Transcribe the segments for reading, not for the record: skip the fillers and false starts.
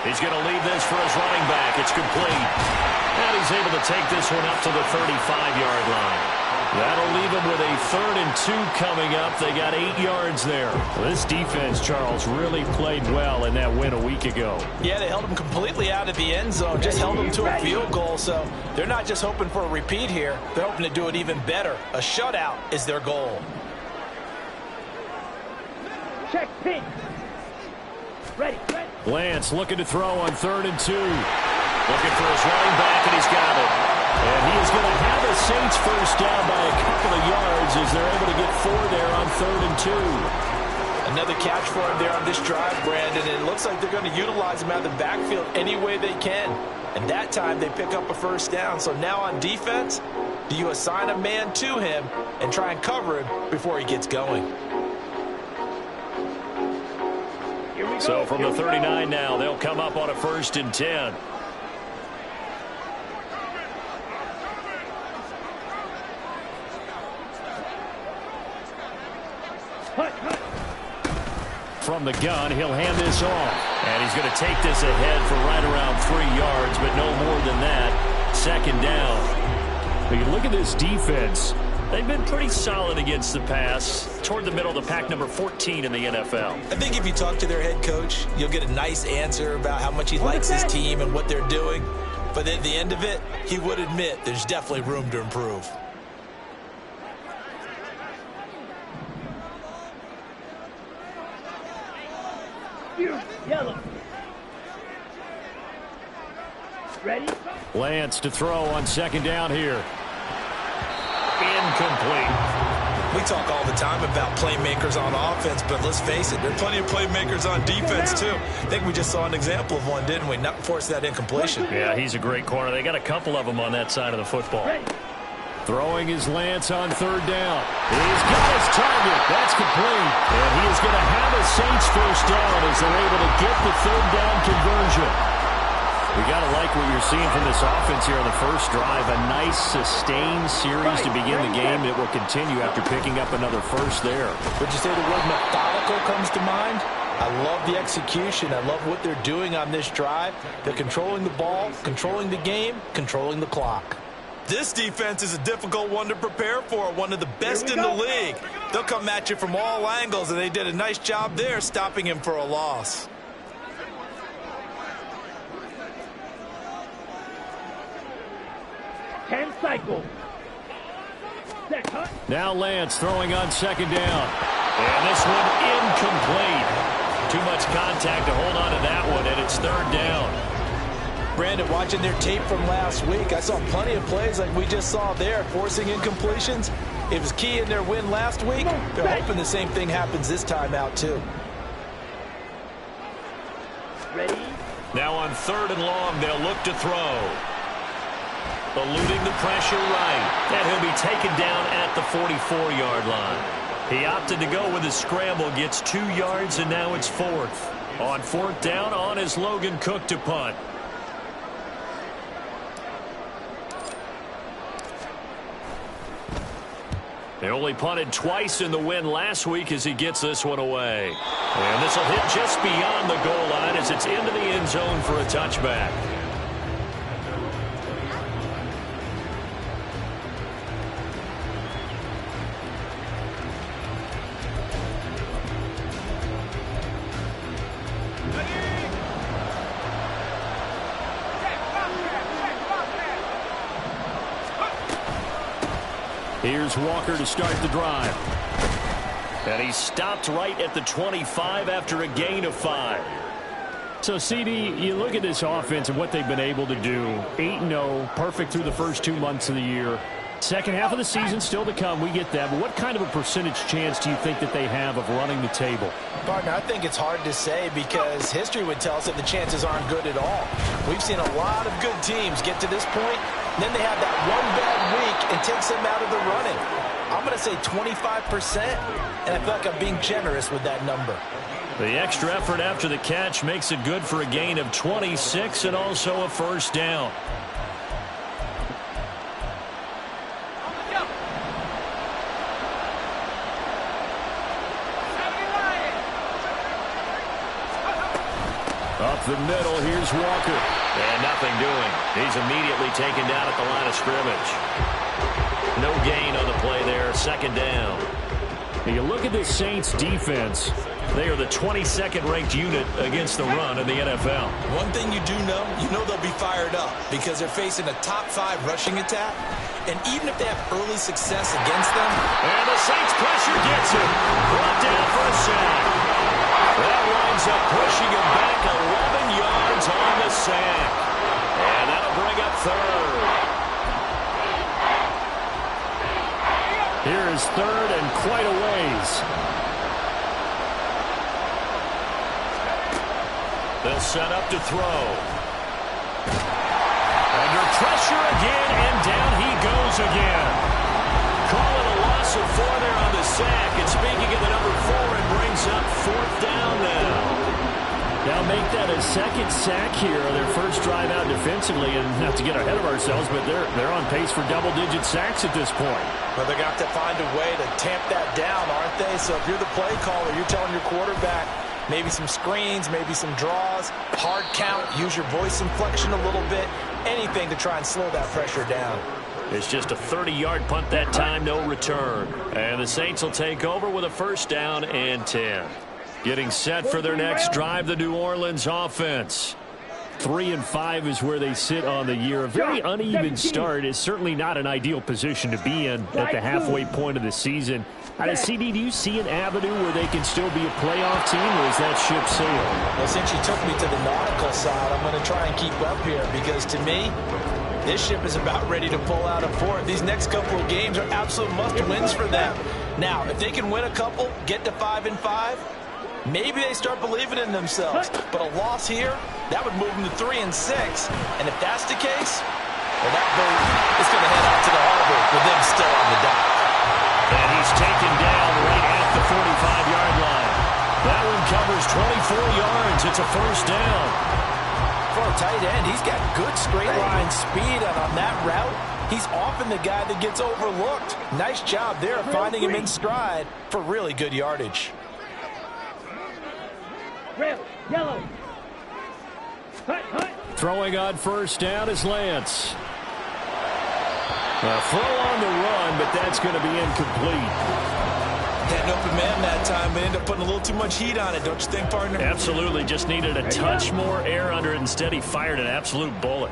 He's going to leave this for his running back. It's complete. And he's able to take this one up to the 35-yard line. That'll leave him with a 3rd and 2 coming up. They got 8 yards there. Well, this defense, Charles, really played well in that win a week ago. Yeah, they held him completely out of the end zone, just held him to a field goal. So they're not just hoping for a repeat here. They're hoping to do it even better. A shutout is their goal. Check pin. Ready. Lance looking to throw on 3rd and 2. Looking for his running back, and he's got it. And he is going to have the Saints first down by a couple of yards as they're able to get 4 there on 3rd and 2. Another catch for him there on this drive, Brandon. And it looks like they're going to utilize him out of the backfield any way they can. And that time they pick up a first down. So now on defense, do you assign a man to him and try and cover him before he gets going? So from the 39 now, they'll come up on a 1st and 10. From the gun, he'll hand this off. And he's going to take this ahead for right around 3 yards, but no more than that. 2nd down. But you look at this defense. They've been pretty solid against the pass. Toward the middle of the pack, number 14 in the NFL. I think if you talk to their head coach, you'll get a nice answer about how much he likes his team and what they're doing. But at the end of it, he would admit there's definitely room to improve. Yellow. Ready? Lance to throw on 2nd down here. Incomplete. We talk all the time about playmakers on offense, but let's face it, there are plenty of playmakers on defense too. I think we just saw an example of one, didn't we? Not force that incompletion. Yeah, he's a great corner. They got a couple of them on that side of the football. Throwing his Lance on 3rd down. He's got his target. That's complete. And he is going to have a Saints first down as they're able to get the 3rd down conversion. We got to like what you're seeing from this offense here on the first drive. A nice, sustained series to begin the game that will continue after picking up another first there. Would you say the word methodical comes to mind? I love the execution. I love what they're doing on this drive. They're controlling the ball, controlling the game, controlling the clock. This defense is a difficult one to prepare for, one of the best in the league. They'll come at you from all angles, and they did a nice job there stopping him for a loss. Cycle. Now Lance throwing on 2nd down. And this one incomplete. Too much contact to hold on to that one, and it's 3rd down. Brandon, watching their tape from last week, I saw plenty of plays like we just saw there, forcing incompletions. It was key in their win last week. They're hoping the same thing happens this time out, too. Ready? Now on 3rd and long, they'll look to throw. Eluding the pressure right. And he'll be taken down at the 44-yard line. He opted to go with a scramble, gets 2 yards, and now it's 4th. On 4th down, on is Logan Cook to punt. They only punted twice in the win last week as he gets this one away. And this will hit just beyond the goal line as it's into the end zone for a touchback. Here's Walker to start the drive. And he stopped right at the 25 after a gain of 5. So, CD, you look at this offense and what they've been able to do. 8-0, perfect through the first 2 months of the year. Second half of the season still to come. We get that. But what kind of a percentage chance do you think that they have of running the table? Partner, I think it's hard to say because history would tell us that the chances aren't good at all. We've seen a lot of good teams get to this point, and then they have that one bad week and takes them out of the running. I'm going to say 25%, and I feel like I'm being generous with that number. The extra effort after the catch makes it good for a gain of 26 and also a first down. the middle. Here's Walker. And nothing doing. He's immediately taken down at the line of scrimmage. No gain on the play there. Second down. You look at this Saints defense. They are the 22nd ranked unit against the run in the NFL. One thing you do know, they'll be fired up because they're facing a top 5 rushing attack. And even if they have early success against them. And the Saints pressure gets him. Brought down for a sack. That winds up pushing him back 11 yards on the sack. And that'll bring up third. Here is third and quite a ways. They'll set up to throw. Under pressure again, and down he goes again. Call it a loss of 4 there on the sack. And speaking of the number 4, it brings up 4th down now. Now make that a second sack here on their first drive out defensively. And not to get ahead of ourselves, but they're on pace for double-digit sacks at this point. Well, they're going to have to find a way to tamp that down, aren't they? So if you're the play caller, you're telling your quarterback, maybe some screens, maybe some draws, hard count, use your voice inflection a little bit, anything to try and slow that pressure down. It's just a 30-yard punt that time, no return. And the Saints will take over with a first down and 10. Getting set for their next drive, the New Orleans offense. 3-5 is where they sit on the year. A very uneven start is certainly not an ideal position to be in at the halfway point of the season. CD, do you see an avenue where they can still be a playoff team, or is that ship sailed? Well, since you took me to the nautical side, I'm going to try and keep up here because to me, this ship is about ready to pull out of port. These next couple of games are absolute must-wins for them. Now, if they can win a couple, get to 5-5, maybe they start believing in themselves. But a loss here, that would move them to 3-6. And if that's the case, well, that boat is going to head out to the harbor with them still on the dock. And he's taken down right at the 45-yard line. That one covers 24 yards. It's a first down. For a tight end, he's got good straight line speed, and on that route, he's often the guy that gets overlooked. Nice job there of finding him in stride for really good yardage. Red, yellow. Hut, hut. Throwing on first down is Lance. A throw on the run, but that's going to be incomplete. Had an open man that time, but ended up putting a little too much heat on it, don't you think, partner? Absolutely. Just needed a touch more air under it. Instead, he fired an absolute bullet.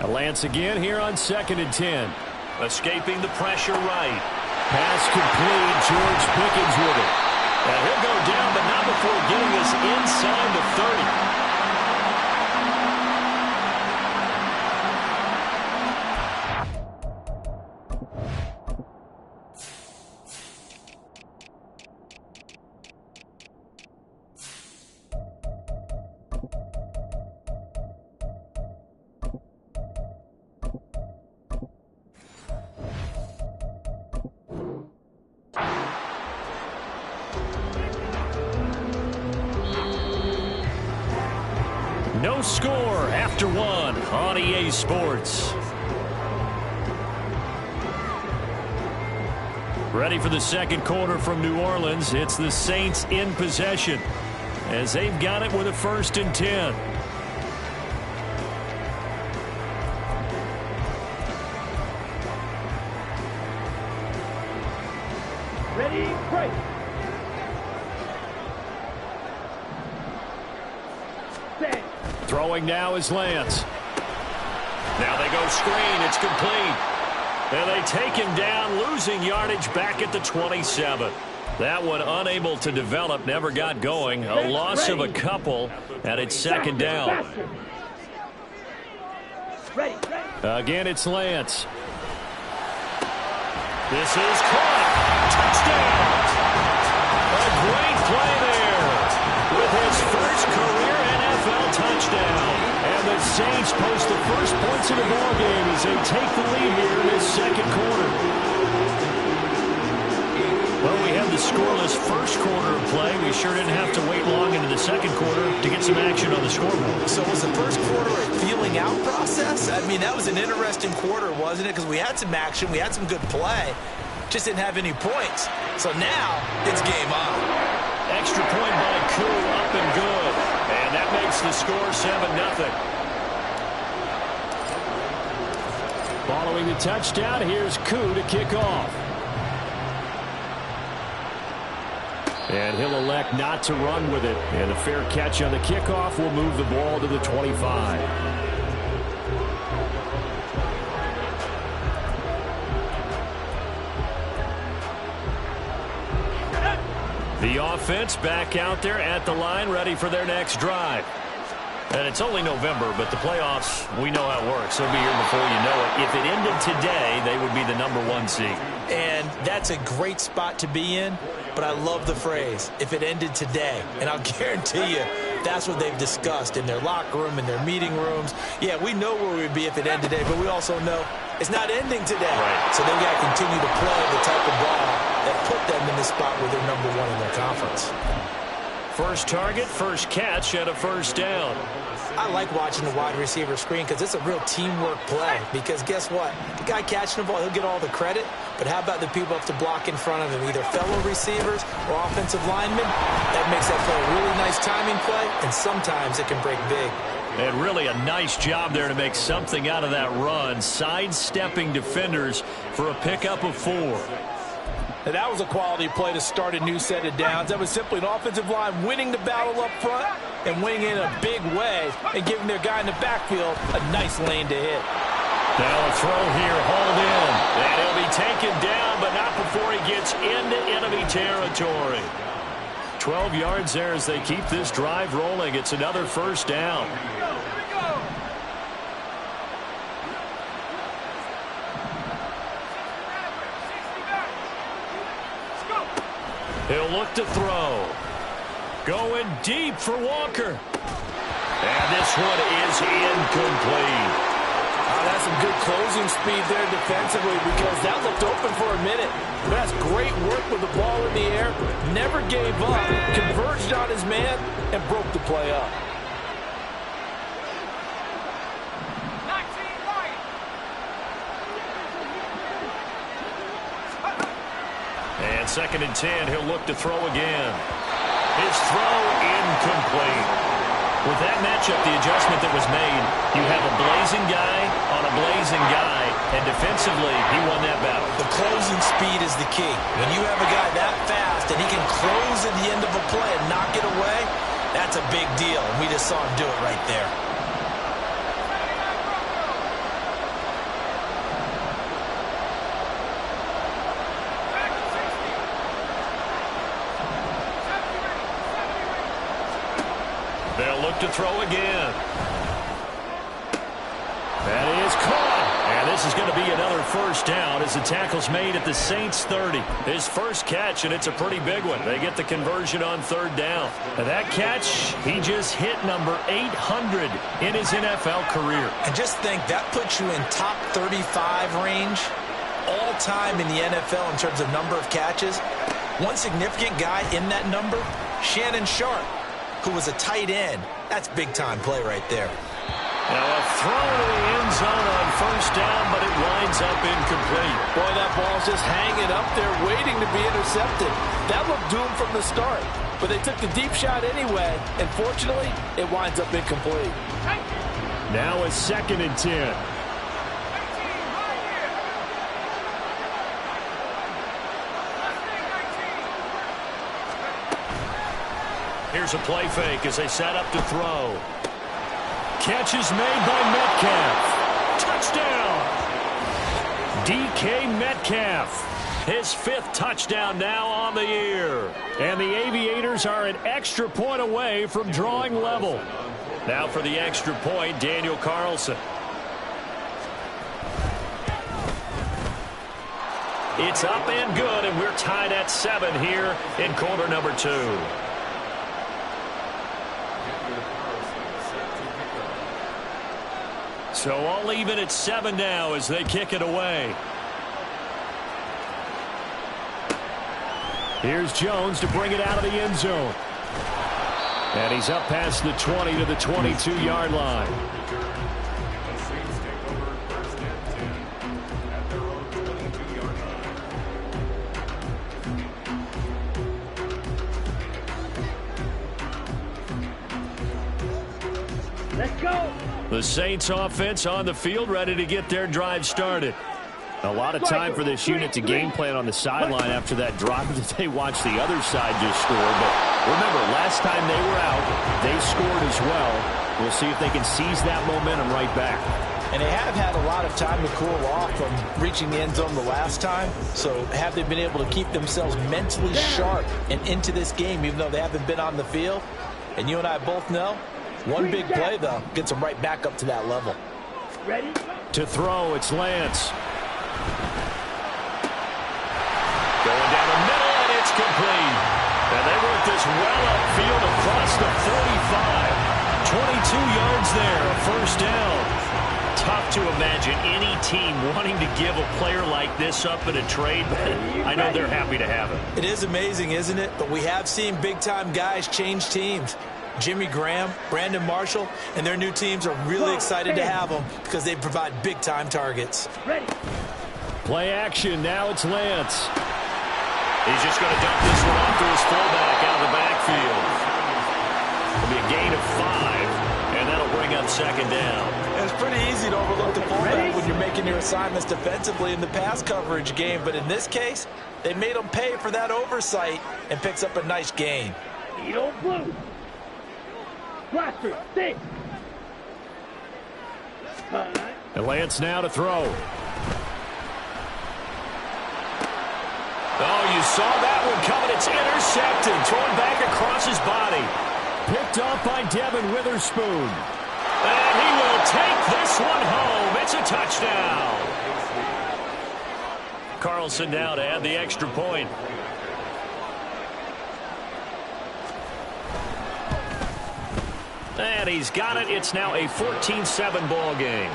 Lance again here on 2nd and 10. Escaping the pressure right. Pass complete. George Pickens with it. And he'll go down, but not before getting us inside the 30. No score after 1 on EA Sports. Ready for the second quarter from New Orleans. It's the Saints in possession as they've got it with a 1st and 10. Ready, break. Set. Throwing now is Lance. Now they go screen. It's complete. And they take him down, losing yardage back at the 27. That one unable to develop, never got going. A loss of a couple, and it's 2nd down. Ready. Again, it's Lance. This is caught. Touchdown. A great play there with his first career NFL touchdown. And the Saints post the first points of the ball game as they take the lead here in this second quarter. Well, we have the scoreless first quarter of play. We sure didn't have to wait long into the second quarter to get some action on the scoreboard. So was the first quarter a feeling out process? I mean, that was an interesting quarter, wasn't it? Because we had some action, we had some good play, just didn't have any points. So now it's game on. Extra point by Koo, up and good. And that makes the score 7-0. Following the touchdown, here's Koo to kick off. And he'll elect not to run with it. And a fair catch on the kickoff will move the ball to the 25. The offense back out there at the line, ready for their next drive. And it's only November, but the playoffs, we know how it works. They'll be here before you know it. If it ended today, they would be the #1 seed. And that's a great spot to be in, but I love the phrase, if it ended today. And I'll guarantee you, that's what they've discussed in their locker room, in their meeting rooms. Yeah, we know where we'd be if it ended today, but we also know it's not ending today. Right. So they've got to continue to play the type of ball that put them in the spot where they're #1 in their conference. First target, first catch, and a first down. I like watching the wide receiver screen because it's a real teamwork play. Because guess what? The guy catching the ball, he'll get all the credit. But how about the people up to block in front of him, either fellow receivers or offensive linemen? That makes that play a really nice timing play, and sometimes it can break big. And really a nice job there to make something out of that run, sidestepping defenders for a pickup of 4. And that was a quality play to start a new set of downs. That was simply an offensive line winning the battle up front and winning in a big way and giving their guy in the backfield a nice lane to hit. Now a throw here, hauled in. And he'll be taken down, but not before he gets into enemy territory. 12 yards there as they keep this drive rolling. It's another first down. He'll look to throw. Going deep for Walker. And this one is incomplete. That's some good closing speed there defensively because that looked open for a minute. But that's great work with the ball in the air. Never gave up. Converged on his man and broke the play up. And 2nd and 10, he'll look to throw again. His throw incomplete. With that matchup, the adjustment that was made, you have a blazing guy on a blazing guy, and defensively, he won that battle. The closing speed is the key. When you have a guy that fast and he can close at the end of a play and knock it away, that's a big deal. And we just saw him do it right there. They'll look to throw again. That is caught. And this is going to be another first down as the tackle's made at the Saints 30. His first catch, and it's a pretty big one. They get the conversion on 3rd down. And that catch, he just hit number 800 in his NFL career. And just think, that puts you in top 35 range all time in the NFL in terms of number of catches. One significant guy in that number, Shannon Sharpe, who was a tight end. That's big-time play right there. Now a throw to the end zone on first down, but it winds up incomplete. Boy, that ball's just hanging up there waiting to be intercepted. That looked doomed from the start, but they took the deep shot anyway, and fortunately, it winds up incomplete. Now a 2nd and 10. Here's a play fake as they set up to throw. Catch is made by Metcalf. Touchdown! DK Metcalf. His 5th touchdown now on the year. And the Aviators are an extra point away from drawing level. Now for the extra point, Daniel Carlson. It's up and good, and we're tied at 7 here in quarter number 2. So all even at 7 now as they kick it away. Here's Jones to bring it out of the end zone. And he's up past the 20 to the 22-yard line. Let's go. The Saints offense on the field, ready to get their drive started. A lot of time for this unit to game plan on the sideline after that drive that they watched the other side just score. But remember, last time they were out, they scored as well. We'll see if they can seize that momentum right back. And they have had a lot of time to cool off from reaching the end zone the last time. So have they been able to keep themselves mentally sharp and into this game, even though they haven't been on the field? And you and I both know, one big play, though, gets them right back up to that level. Ready? To throw, it's Lance. Going down the middle, and it's complete. And they work this well upfield across the 45. 22 yards there, a first down. Tough to imagine any team wanting to give a player like this up in a trade, but I know they're happy to have him. It is amazing, isn't it? But we have seen big-time guys change teams. Jimmy Graham, Brandon Marshall, and their new teams are really excited to have them because they provide big-time targets. Ready? Play action, now it's Lance. He's just going to dump this one off to his fullback out of the backfield. It'll be a gain of 5, and that'll bring up second down. And it's pretty easy to overlook the fullback when you're making your assignments defensively in the pass coverage game. But in this case, they made them pay for that oversight and picks up a nice gain. Eagle blue. Blaster, 6. And Lance now to throw. Oh, you saw that one coming. It's intercepted. Thrown back across his body. Picked off by Devin Witherspoon. And he will take this one home. It's a touchdown. Carlson now to add the extra point. And he's got it. It's now a 14-7 ball game.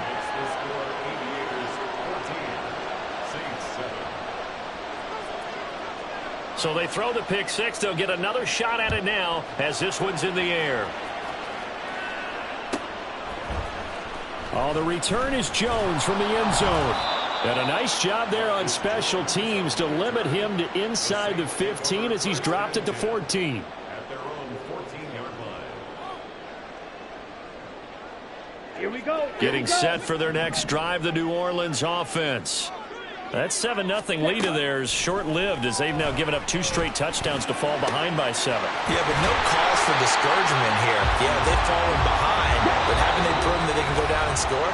So they throw the pick six. They'll get another shot at it now as this one's in the air. Oh, the return is Jones from the end zone. And a nice job there on special teams to limit him to inside the 15 as he's dropped it to 14. Here we go. Getting set for their next drive, the New Orleans offense. That 7-0 lead of theirs short-lived as they've now given up 2 straight touchdowns to fall behind by 7. Yeah, but no cause for discouragement here. Yeah, they've fallen behind, but haven't they proven that they can go down and score?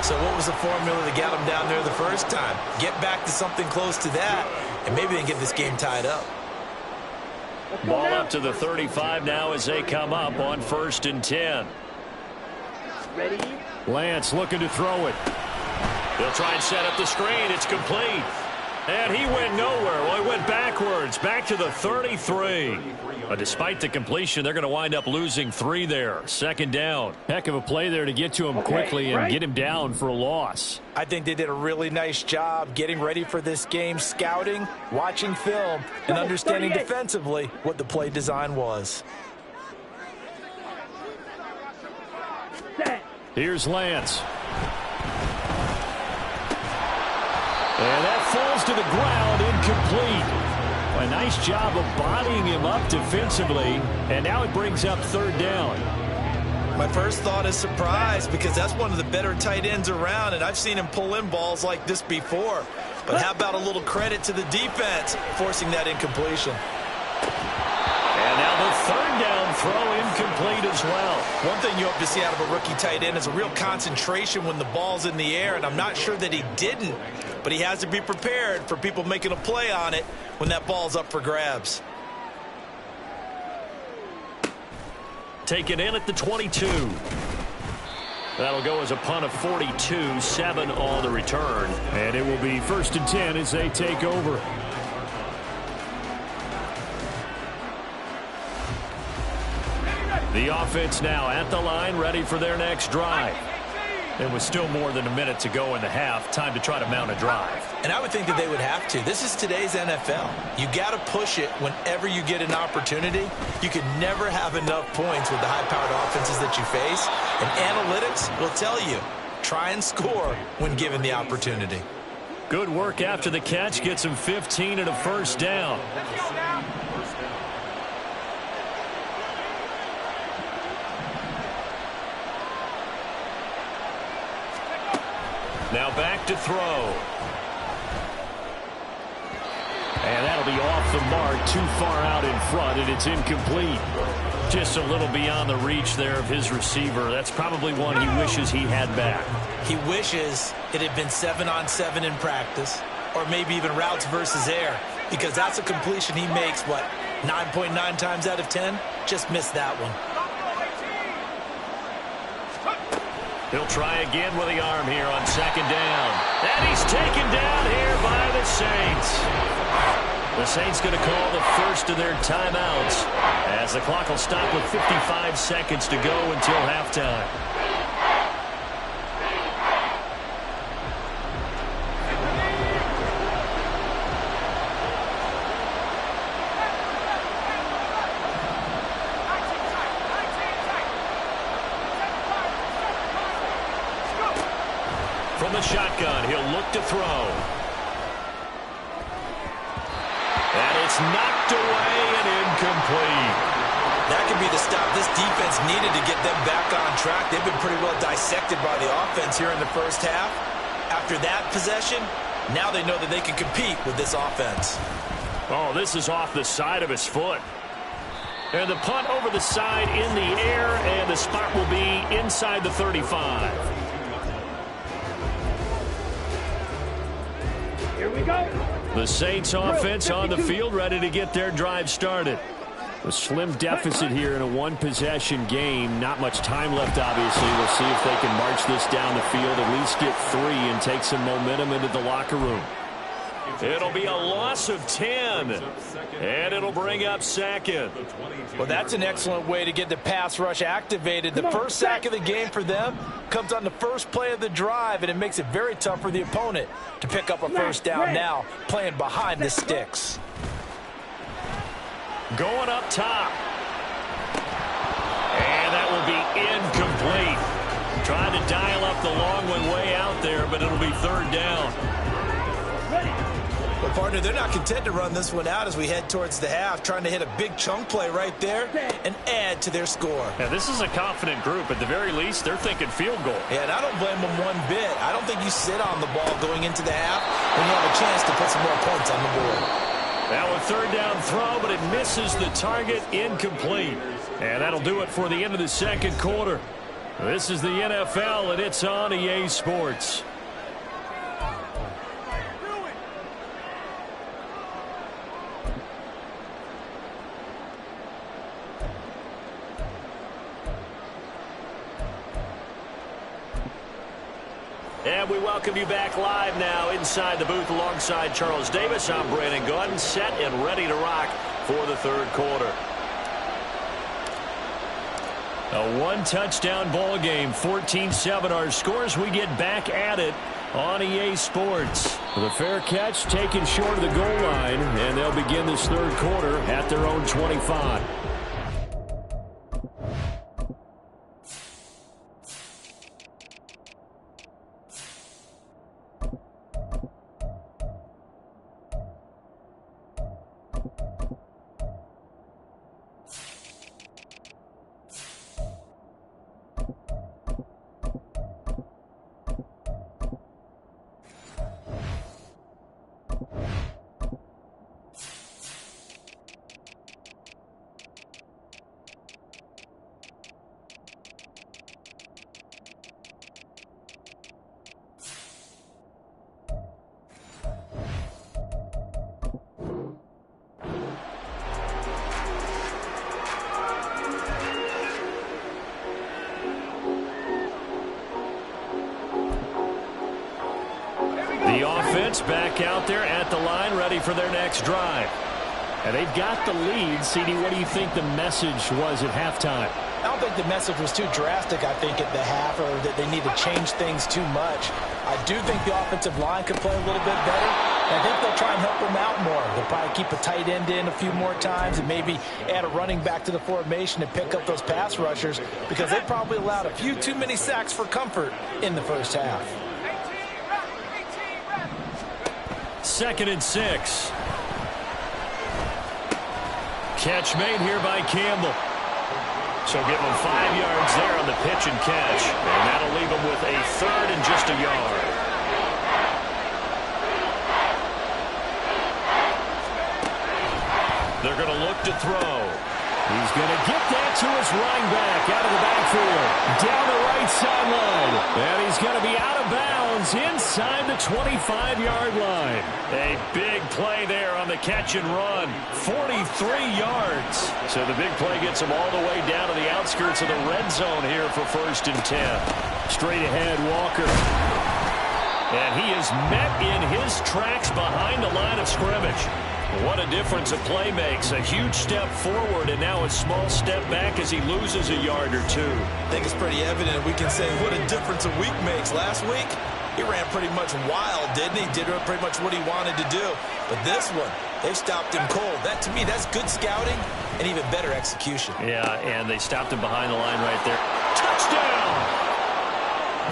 So what was the formula that got them down there the first time? Get back to something close to that, and maybe they can get this game tied up. Ball up to the 35 now as they come up on 1st and 10. Ready? Lance looking to throw it. They'll try and set up the screen. It's complete. And he went nowhere. Well, he went backwards, back to the 33. Despite the completion, they're going to wind up losing 3 there. Second down. Heck of a play there to get to him quickly and get him down for a loss. I think they did a really nice job getting ready for this game, scouting, watching film, and understanding defensively what the play design was. Here's Lance. And that falls to the ground, incomplete. A nice job of bodying him up defensively, and now it brings up 3rd down. My first thought is surprise because that's one of the better tight ends around, and I've seen him pull in balls like this before. But how about a little credit to the defense forcing that incompletion? And now the 3rd down throw incomplete as well. One thing you hope to see out of a rookie tight end is a real concentration when the ball's in the air, and I'm not sure that he didn't, but he has to be prepared for people making a play on it when that ball's up for grabs. Taken in at the 22. That'll go as a punt of 42, 7 on the return. And it will be 1st and 10 as they take over. The offense now at the line, ready for their next drive. And with still more than a minute to go in the half, time to try to mount a drive. And I would think that they would have to. This is today's NFL. You got to push it whenever you get an opportunity. You can never have enough points with the high-powered offenses that you face. And analytics will tell you, try and score when given the opportunity. Good work after the catch. Gets him 15 and a first down. Now back to throw. And that'll be off the mark, too far out in front, and it's incomplete. Just a little beyond the reach there of his receiver. That's probably one he wishes he had back. He wishes it had been 7-on-7 in practice, or maybe even routes versus air, because that's a completion he makes, 9.9 times out of 10? Just missed that one. He'll try again with the arm here on second down. And he's taken down here by the Saints. The Saints going to call the first of their timeouts as the clock will stop with 55 seconds to go until halftime. From the shotgun, he'll look to throw. And it's knocked away and incomplete. That could be the stop this defense needed to get them back on track. They've been pretty well dissected by the offense here in the first half. After that possession, now they know that they can compete with this offense. Oh, this is off the side of his foot. And the punt over the side in the air, and the spot will be inside the 35. Here we go. The Saints offense on the field, ready to get their drive started. A slim deficit here in a one-possession game. Not much time left, obviously. We'll see if they can march this down the field, at least get 3, and take some momentum into the locker room. It'll be a loss of 10, and it'll bring up second. Well, that's an excellent way to get the pass rush activated. The first sack of the game for them comes on the first play of the drive, and it makes it very tough for the opponent to pick up a first down now, playing behind the sticks. Going up top. And that will be incomplete. Trying to dial up the long one way out there, but it'll be third down. Well, partner, they're not content to run this one out as we head towards the half, trying to hit a big chunk play right there and add to their score. Yeah, this is a confident group. At the very least, they're thinking field goal. Yeah, and I don't blame them one bit. I don't think you sit on the ball going into the half when you have a chance to put some more points on the board. Now a third down throw, but it misses the target, incomplete. And that'll do it for the end of the second quarter. This is the NFL, and it's on EA Sports. And we welcome you back live now inside the booth alongside Charles Davis. I'm Brandon Gaudin, set and ready to rock for the third quarter. A one-touchdown ball game, 14-7 our scores. We get back at it on EA Sports. The fair catch taken short of the goal line, and they'll begin this third quarter at their own 25. The offense back out there at the line, ready for their next drive. And they've got the lead. CD, what do you think the message was at halftime? I don't think the message was too drastic, I think, at the half, or that they need to change things too much. I do think the offensive line could play a little bit better. I think they'll try and help them out more. They'll probably keep a tight end in a few more times and maybe add a running back to the formation and pick up those pass rushers, because they probably allowed a few too many sacks for comfort in the first half. 2nd and 6. Catch made here by Campbell. So give him 5 yards there on the pitch and catch. And that'll leave him with a 3rd and just a yard. They're going to look to throw. He's going to get that to his running back out of the backfield. Down the right sideline. And he's going to be out of bounds inside the 25-yard line. A big play there on the catch and run. 43 yards. So the big play gets him all the way down to the outskirts of the red zone here for 1st and 10. Straight ahead, Walker. And he is met in his tracks behind the line of scrimmage. What a difference a play makes. A huge step forward and now a small step back as he loses a yard or two. I think it's pretty evident. We can say what a difference a week makes. Last week, he ran pretty much wild, didn't he? Did pretty much what he wanted to do. But this one, they stopped him cold. That, to me, that's good scouting and even better execution. Yeah, and they stopped him behind the line right there. Touchdown!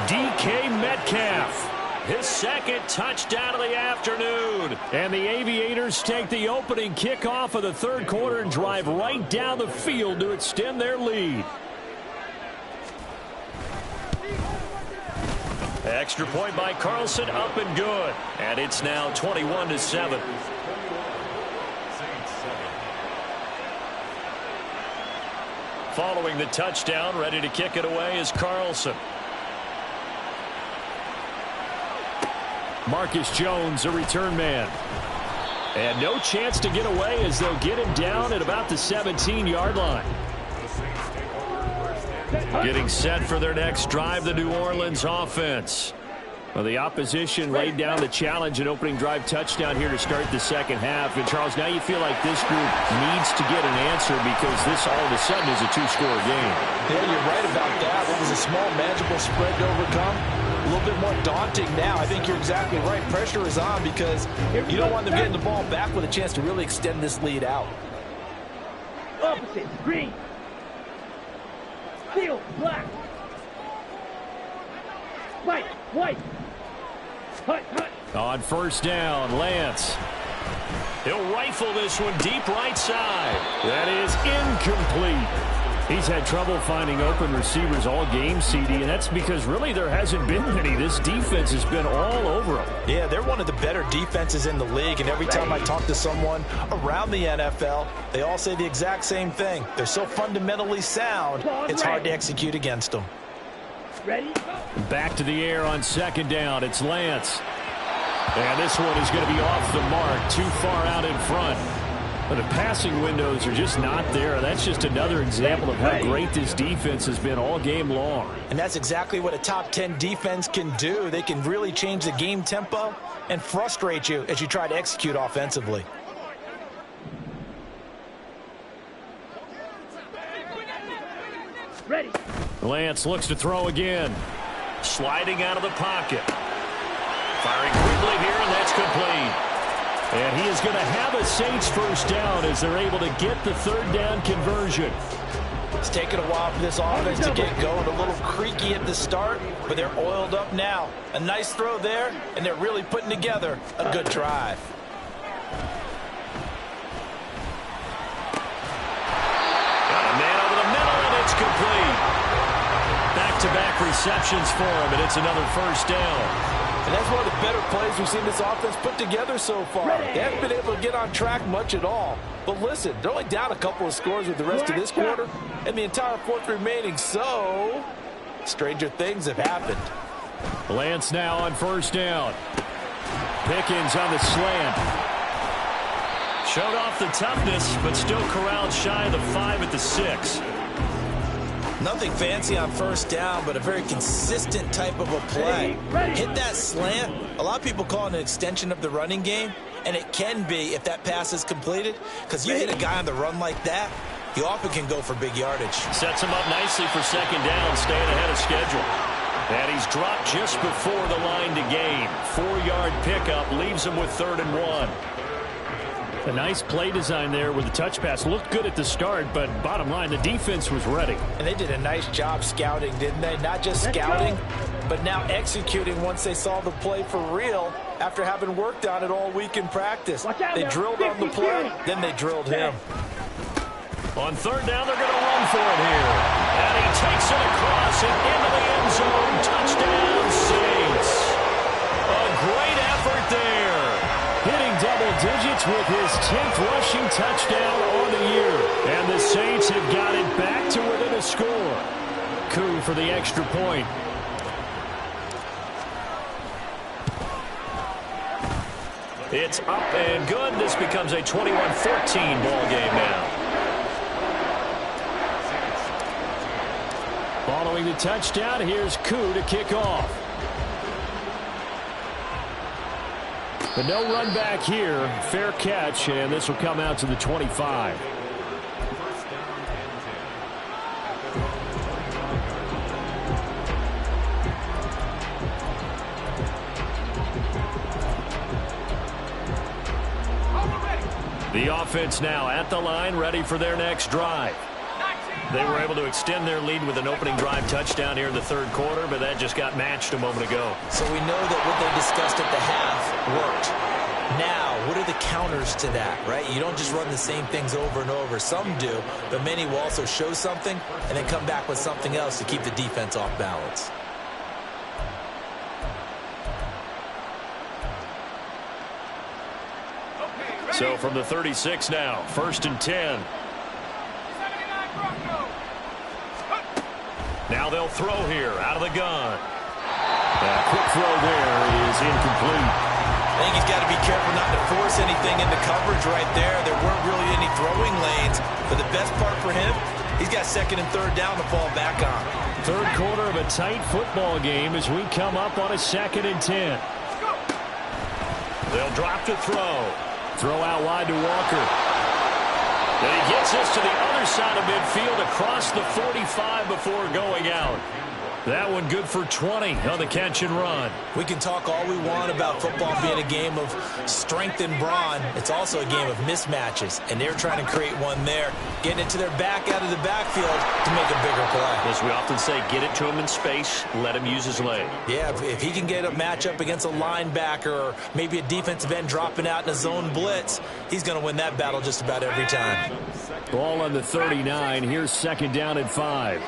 DK Metcalf. His 2nd touchdown of the afternoon. And the Aviators take the opening kickoff of the 3rd quarter and drive right down the field to extend their lead. Extra point by Carlson, up and good. And it's now 21-7. Following the touchdown, ready to kick it away is Carlson. Marcus Jones, a return man. And no chance to get away as they'll get him down at about the 17-yard line. Getting set for their next drive, the New Orleans offense. Well, the opposition laid down the challenge, an opening drive touchdown here to start the 2nd half. And, Charles, now you feel like this group needs to get an answer because this all of a sudden is a 2-score game. Yeah, you're right about that. It was a small, manageable spread to overcome. A little bit more daunting now. I think you're exactly right. Pressure is on because you don't want them getting the ball back with a chance to really extend this lead out. Opposite, green. Field, black. White, white. Hut, hut. On 1st down, Lance. He'll rifle this one deep right side. That is incomplete. He's had trouble finding open receivers all game, CD, and that's because really there hasn't been many. This defense has been all over them. Yeah, they're one of the better defenses in the league, and every time I talk to someone around the NFL, they all say the exact same thing. They're so fundamentally sound, it's hard to execute against them. Ready? Back to the air on 2nd down. It's Lance. And this one is going to be off the mark, too far out in front. But the passing windows are just not there. That's just another example of how great this defense has been all game long. And that's exactly what a top 10 defense can do. They can really change the game tempo and frustrate you as you try to execute offensively. Ready. Lance looks to throw again. Sliding out of the pocket. Firing quickly here, and that's complete. And he is going to have a Saints 1st down as they're able to get the 3rd down conversion. It's taken a while for this offense to get going. A little creaky at the start, but they're oiled up now. A nice throw there, and they're really putting together a good drive. Got a man over the middle, and it's complete. Back-to-back receptions for him, and it's another 1st down. And that's one of the better plays we've seen this offense put together so far. They haven't been able to get on track much at all. But listen, they're only down a couple of scores with the rest of this quarter and the entire 4th remaining. So, stranger things have happened. Lance now on 1st down. Pickens on the slant. Showed off the toughness, but still corralled shy of the 5 at the 6. Nothing fancy on 1st down, but a very consistent type of a play. Hit that slant. A lot of people call it an extension of the running game, and it can be if that pass is completed, because you hit a guy on the run like that, he often can go for big yardage. Sets him up nicely for second down, staying ahead of schedule. And he's dropped just before the line to gain. 4-yard pickup leaves him with 3rd and 1. A nice play design there with the touch pass. Looked good at the start, but bottom line, the defense was ready. And they did a nice job scouting, didn't they? Not just scouting, but now executing once they saw the play for real after having worked on it all week in practice. They drilled on the play, then they drilled him. On 3rd down, they're going to run for it here. And he takes it across and into the end zone. Touchdown, Saints. A great effort there. Hitting double digits with his 10th rushing touchdown on the year. And the Saints have got it back to within a score. Koo for the extra point. It's up and good. This becomes a 21-14 ball game now. Following the touchdown, here's Koo to kick off. But no run back here. Fair catch, and this will come out to the 25. The offense now at the line, ready for their next drive. They were able to extend their lead with an opening drive touchdown here in the 3rd quarter, but that just got matched a moment ago. So we know that what they discussed at the half worked. Now, what are the counters to that, right? You don't just run the same things over and over. Some do, but many will also show something and then come back with something else to keep the defense off balance. So from the 36 now, 1st and 10. Now they'll throw here out of the gun. That quick throw there is incomplete. I think he's got to be careful not to force anything into coverage right there. There weren't really any throwing lanes, but the best part for him, he's got 2nd and 3rd down to fall back on. 3rd quarter of a tight football game as we come up on a 2nd and 10. They'll drop to throw. Throw out wide to Walker. And he gets us to the other side of midfield across the 45 before going out. That one good for 20 on the catch and run. We can talk all we want about football being a game of strength and brawn. It's also a game of mismatches, and they're trying to create one there, getting it to their back out of the backfield to make a bigger play. As we often say, get it to him in space, let him use his leg. Yeah, if he can get a matchup against a linebacker or maybe a defensive end dropping out in a zone blitz, he's going to win that battle just about every time. Ball on the 39. Here's 2nd down and 5.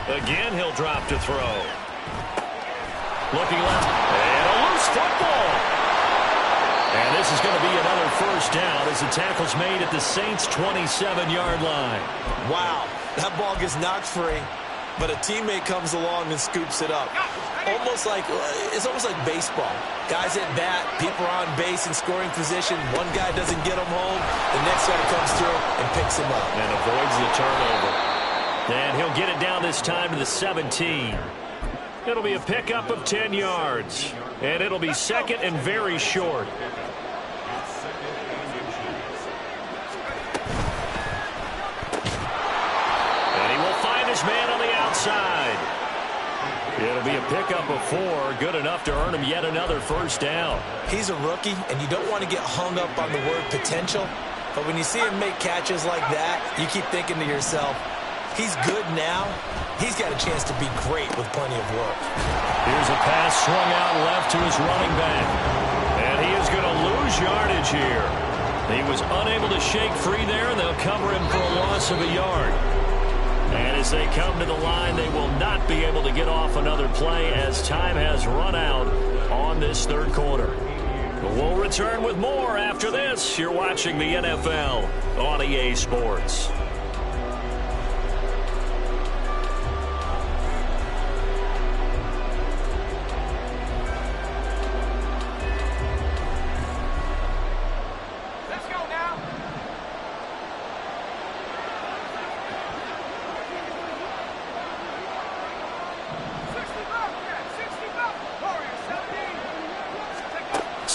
Again, he'll drop to throw. Looking left, and a loose football. And this is going to be another 1st down as the tackle's made at the Saints' 27-yard line. Wow, that ball gets knocked free, but a teammate comes along and scoops it up. It's almost like baseball. Guys at bat, people are on base in scoring position. One guy doesn't get him home, the next guy comes through and picks him up. And avoids the turnover. And he'll get it down this time to the 17. It'll be a pickup of 10 yards. And it'll be 2nd and very short. And he will find his man on the outside. It'll be a pickup of 4, good enough to earn him yet another 1st down. He's a rookie, and you don't want to get hung up on the word potential. But when you see him make catches like that, you keep thinking to yourself, he's good now. He's got a chance to be great with plenty of work. Here's a pass swung out left to his running back. And he is going to lose yardage here. He was unable to shake free there, and they'll cover him for a loss of a yard. And as they come to the line, they will not be able to get off another play as time has run out on this 3rd quarter. But we'll return with more after this. You're watching the NFL on EA Sports.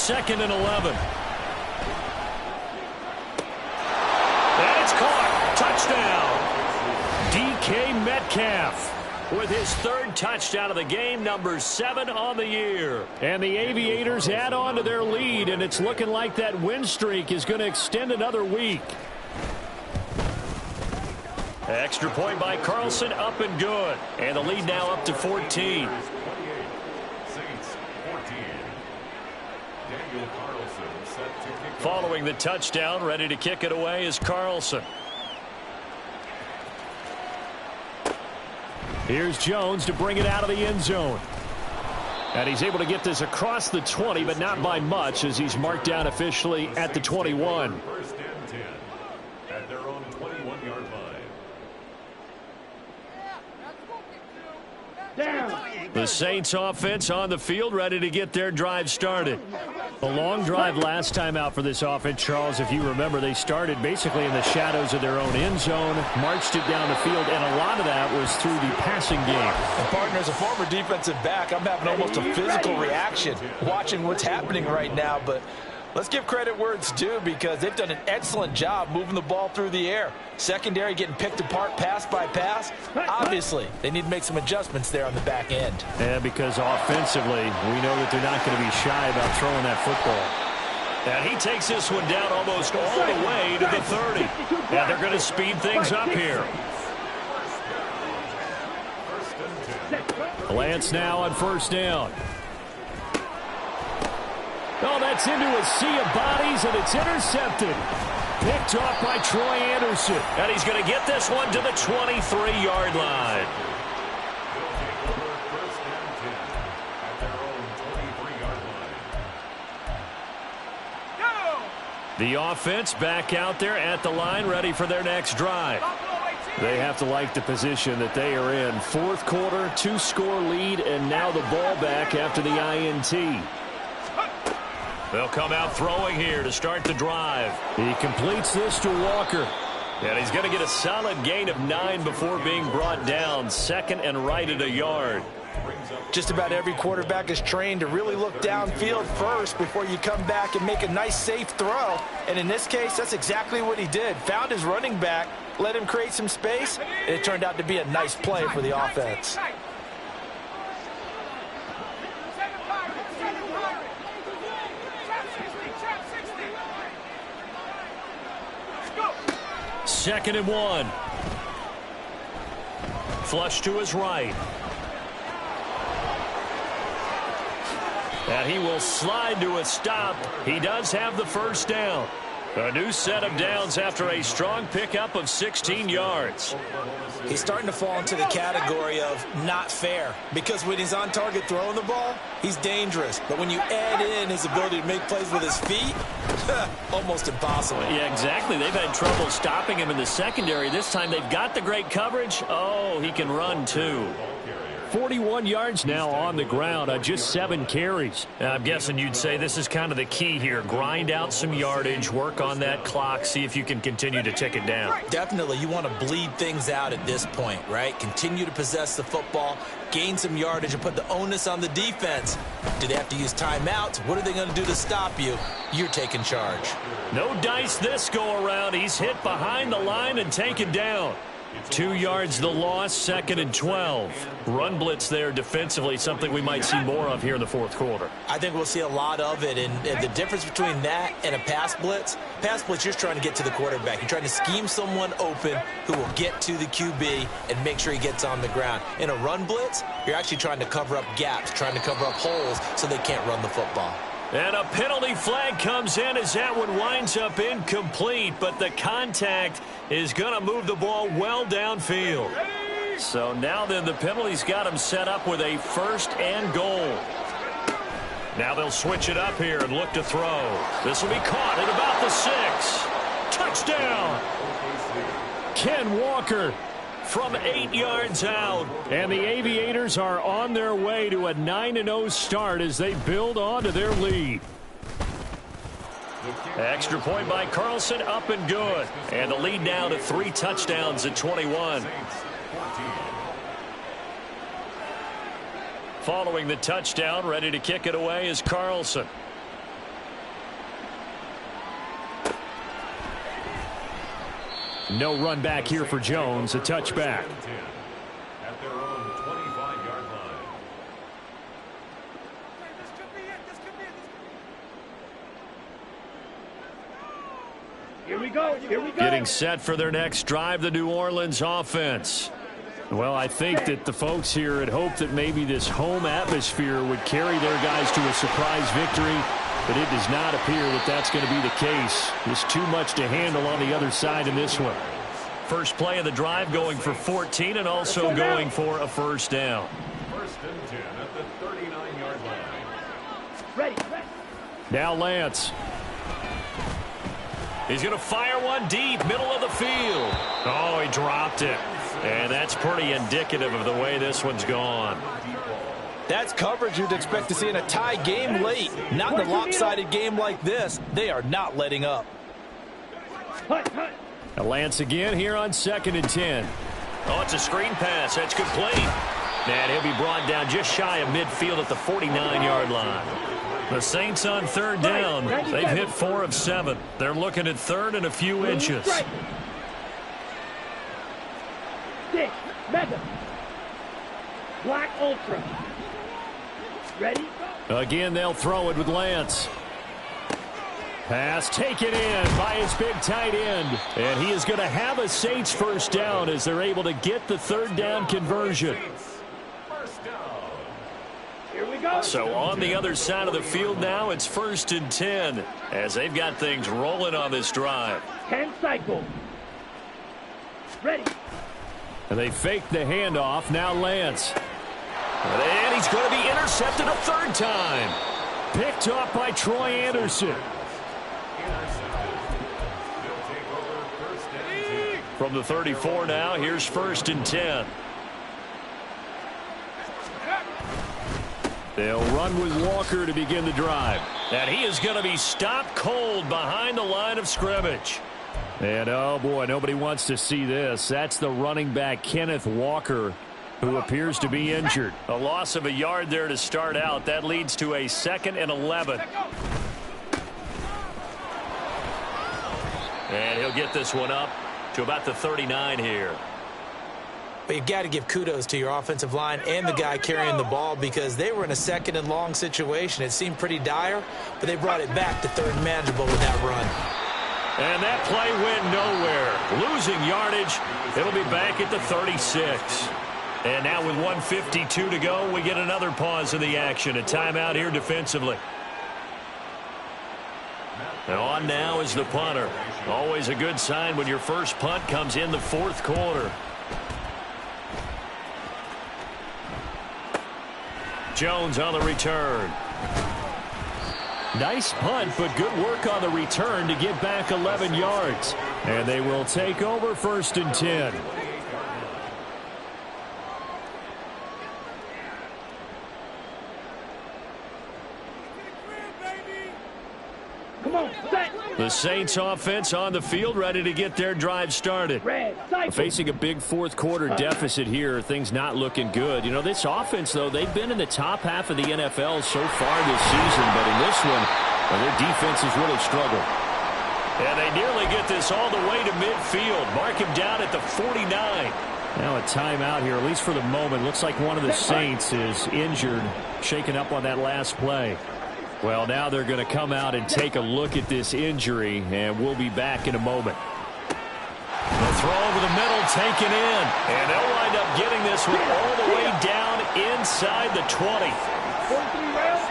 2nd and 11. And it's caught. Touchdown. DK Metcalf with his 3rd touchdown of the game, number 7 on the year. And the Aviators add on to their lead, and it's looking like that win streak is going to extend another week. Extra point by Carlson, up and good. And the lead now up to 14. Following the touchdown, ready to kick it away is Carlson. Here's Jones to bring it out of the end zone. And he's able to get this across the 20, but not by much, as he's marked down officially at the 21. First and 10 at their own 21-yard line. Down. The Saints offense on the field, ready to get their drive started. A long drive last time out for this offense, Charles. If you remember, they started basically in the shadows of their own end zone, marched it down the field, and a lot of that was through the passing game. And partner, as a former defensive back, I'm having almost a physical reaction watching what's happening right now. But let's give credit where it's due, because they've done an excellent job moving the ball through the air. Secondary getting picked apart pass by pass. Obviously, they need to make some adjustments there on the back end. Yeah, because offensively, we know that they're not going to be shy about throwing that football. And he takes this one down almost all the way to the 30. And they're going to speed things up here. Lance now on 1st down. Oh, that's into a sea of bodies, and it's intercepted. Picked off by Troy Anderson. And he's going to get this one to the 23-yard line. The offense back out there at the line, ready for their next drive. They have to like the position that they are in. 4th quarter, 2-score lead, and now the ball back after the INT. They'll come out throwing here to start the drive. He completes this to Walker. And he's going to get a solid gain of 9 before being brought down. 2nd and right at a yard. Just about every quarterback is trained to really look downfield first before you come back and make a nice, safe throw. And in this case, that's exactly what he did. Found his running back, let him create some space, and it turned out to be a nice play for the offense. Second and 1. Flush to his right. And he will slide to a stop. He does have the 1st down. A new set of downs after a strong pickup of 16 yards. He's starting to fall into the category of not fair, because when he's on target throwing the ball, he's dangerous. But when you add in his ability to make plays with his feet, almost impossible. Yeah, exactly. They've had trouble stopping him in the secondary. This time they've got the great coverage. Oh, he can run too. 41 yards now on the ground on just 7 carries. I'm guessing you'd say this is kind of the key here. Grind out some yardage, work on that clock, see if you can continue to tick it down. Definitely. You want to bleed things out at this point, right? Continue to possess the football, gain some yardage, and put the onus on the defense. Do they have to use timeouts? What are they going to do to stop you? You're taking charge. No dice this go around. He's hit behind the line and taken down. 2 yards the loss, 2nd and 12. Run blitz there defensively, something we might see more of here in the 4th quarter. I think we'll see a lot of it, and the difference between that and a pass blitz, you're just trying to get to the quarterback. You're trying to scheme someone open who will get to the QB and make sure he gets on the ground. In a run blitz, you're actually trying to cover up gaps, trying to cover up holes so they can't run the football. And a penalty flag comes in as that one winds up incomplete, but the contact is going to move the ball well downfield. So now then the penalty's got him set up with a 1st and goal. Now they'll switch it up here and look to throw. This will be caught at about the 6. Touchdown! Ken Walker from 8 yards out. And the Aviators are on their way to a 9-0 start as they build on to their lead. Extra point by Carlson, up and good. And the lead now to 3 touchdowns at 21. Following the touchdown, ready to kick it away is Carlson. No run back here for Jones. A touchback. At their own 25-yard line. Here we go. Here we go. Getting set for their next drive, the New Orleans offense. Well, I think that the folks here had hoped that maybe this home atmosphere would carry their guys to a surprise victory, but it does not appear that that's going to be the case. There's too much to handle on the other side in this one. First play of the drive going for 14 and also going for a first down. First and 10 at the 39-yard line. Ready. Now Lance. He's going to fire one deep, middle of the field. Oh, he dropped it. And that's pretty indicative of the way this one's gone. That's coverage you'd expect to see in a tie game late. Not in a lopsided game like this. They are not letting up. Hut, hut. Now Lance again here on 2nd and 10. Oh, it's a screen pass. That's complete. And he'll be brought down just shy of midfield at the 49-yard line. The Saints on third down. They've hit 4 of 7. They're looking at third and a few inches. Right. Stick. Mega. Black Ultra. Ready? Again, they'll throw it with Lance. Pass taken in by his big tight end. And he is going to have a Saints first down as they're able to get the third down conversion. First down. Here we go. So on the other side of the field now, it's 1st and 10 as they've got things rolling on this drive. 10 cycle. Ready. And they fake the handoff. Now Lance. And he's going to be intercepted a third time. Picked off by Troy Anderson. From the 34 now, here's 1st and 10. They'll run with Walker to begin the drive. And he is going to be stopped cold behind the line of scrimmage. And, oh, boy, nobody wants to see this. That's the running back, Kenneth Walker, who appears to be injured. A loss of a yard there to start out. That leads to a 2nd and 11. And he'll get this one up to about the 39 here. But you've got to give kudos to your offensive line and the guy carrying the ball because they were in a 2nd and long situation. It seemed pretty dire, but they brought it back to 3rd and manageable with that run. And that play went nowhere. Losing yardage. It'll be back at the 36. And now with 1:52 to go, we get another pause in the action. A timeout here defensively. And on now is the punter. Always a good sign when your first punt comes in the 4th quarter. Jones on the return. Nice punt, but good work on the return to get back 11 yards. And they will take over 1st and 10. Come on, set. The Saints offense on the field, ready to get their drive started. Red cycle. Facing a big 4th quarter deficit here, things not looking good. You know, this offense, though, they've been in the top half of the NFL so far this season, but in this one, well, their defense has really struggled. And they nearly get this all the way to midfield. Mark him down at the 49. Now a timeout here, at least for the moment. Looks like one of the Saints is injured, shaken up on that last play. Well, now they're going to come out and take a look at this injury, and we'll be back in a moment. The throw over the middle taken in, and they'll wind up getting this one all the way down inside the 20. 43 rounds.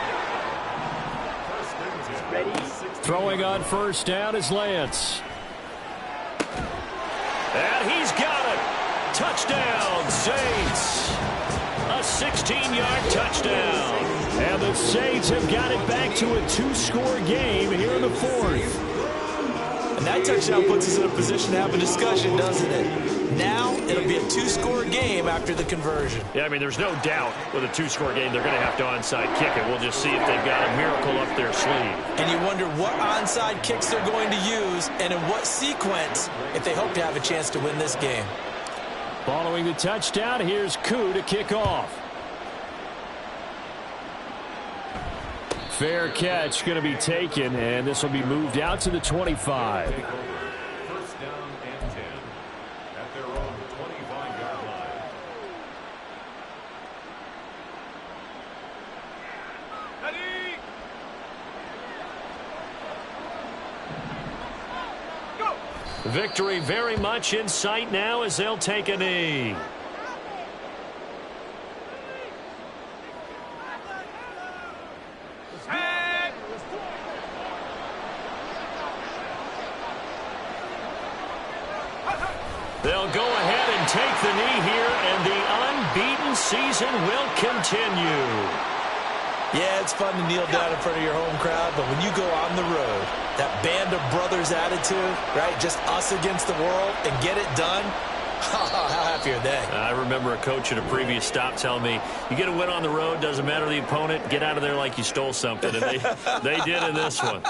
Ready. Throwing on first down is Lance. And he's got it. Touchdown, Saints. A 16-yard touchdown. And the Saints have got it back to a 2-score game here in the 4th. And that touchdown puts us in a position to have a discussion, doesn't it? Now it'll be a 2-score game after the conversion. Yeah, I mean, there's no doubt with a 2-score game they're going to have to onside kick it. We'll just see if they've got a miracle up their sleeve. And you wonder what onside kicks they're going to use and in what sequence if they hope to have a chance to win this game. Following the touchdown, here's Koo to kick off. Fair catch going to be taken, and this will be moved out to the 25. First down and 10. Victory very much in sight now as they'll take a knee. They'll go ahead and take the knee here, and the unbeaten season will continue. Yeah, it's fun to kneel down in front of your home crowd, but when you go on the road, that band of brothers attitude, right, just us against the world, and get it done, how happy are they? I remember a coach at a previous stop telling me, you get a win on the road, doesn't matter the opponent, get out of there like you stole something, and they did in this one.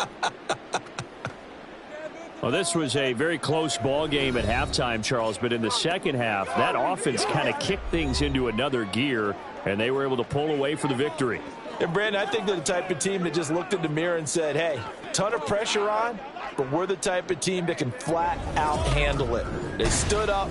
Well, this was a very close ball game at halftime, Charles, but in the second half, that offense kind of kicked things into another gear, and they were able to pull away for the victory. And, Brandon, I think they're the type of team that just looked in the mirror and said, hey, ton of pressure on, but we're the type of team that can flat out handle it. They stood up,